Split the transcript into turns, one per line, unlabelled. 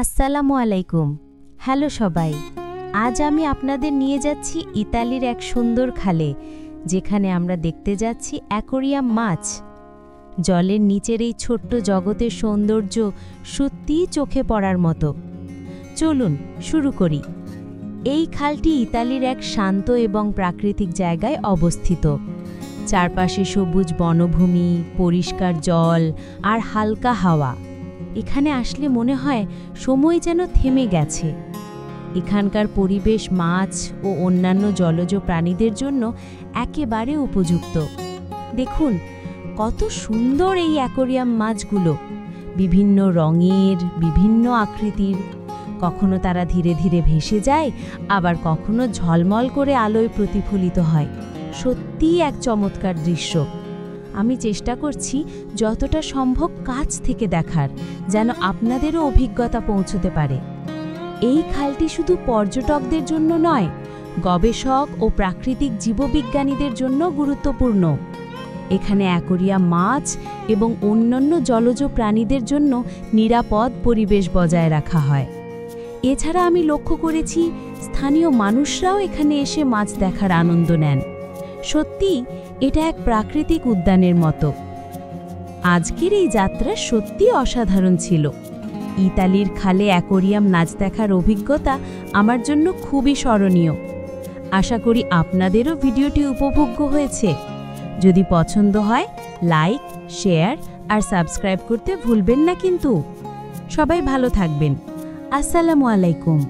আসসালামু আলাইকুম। হ্যালো সবাই, আজ আমি আপনাদের নিয়ে যাচ্ছি ইতালির এক সুন্দর খালে, যেখানে আমরা দেখতে যাচ্ছি অ্যাকোরিয়াম মাছ। জলের নিচের এই ছোট্ট জগতের সৌন্দর্য সত্যিই চোখে পড়ার মতো। চলুন শুরু করি। এই খালটি ইতালির এক শান্ত এবং প্রাকৃতিক জায়গায় অবস্থিত। চারপাশে সবুজ বনভূমি, পরিষ্কার জল আর হালকা হাওয়া। এখানে আসলে মনে হয় সময় যেন থেমে গেছে। এখানকার পরিবেশ মাছ ও অন্যান্য জলজ প্রাণীদের জন্য একেবারে উপযুক্ত। দেখুন কত সুন্দর এই অ্যাকোরিয়াম মাছগুলো, বিভিন্ন রঙের, বিভিন্ন আকৃতির। কখনো তারা ধীরে ধীরে ভেসে যায়, আবার কখনো ঝলমল করে আলোয় প্রতিফলিত হয়। সত্যিই এক চমৎকার দৃশ্য। আমি চেষ্টা করছি যতটা সম্ভব কাছ থেকে দেখার, যেন আপনাদেরও অভিজ্ঞতা পৌঁছতে পারে। এই খালটি শুধু পর্যটকদের জন্য নয়, গবেষক ও প্রাকৃতিক জীববিজ্ঞানীদের জন্য গুরুত্বপূর্ণ। এখানে অ্যাকোরিয়াম মাছ এবং অন্যান্য জলজ প্রাণীদের জন্য নিরাপদ পরিবেশ বজায় রাখা হয়। এছাড়া আমি লক্ষ্য করেছি স্থানীয় মানুষরাও এখানে এসে মাছ দেখার আনন্দ নেন। সত্যি এটা এক প্রাকৃতিক উদ্যানের মতো। আজকের এই যাত্রা সত্যি অসাধারণ ছিল। ইতালির খালে অ্যাকোরিয়াম নাচ দেখার অভিজ্ঞতা আমার জন্য খুবই স্মরণীয়। আশা করি আপনাদেরও ভিডিওটি উপভোগ্য হয়েছে। যদি পছন্দ হয় লাইক, শেয়ার আর সাবস্ক্রাইব করতে ভুলবেন না কিন্তু। সবাই ভালো থাকবেন। আসসালামু আলাইকুম।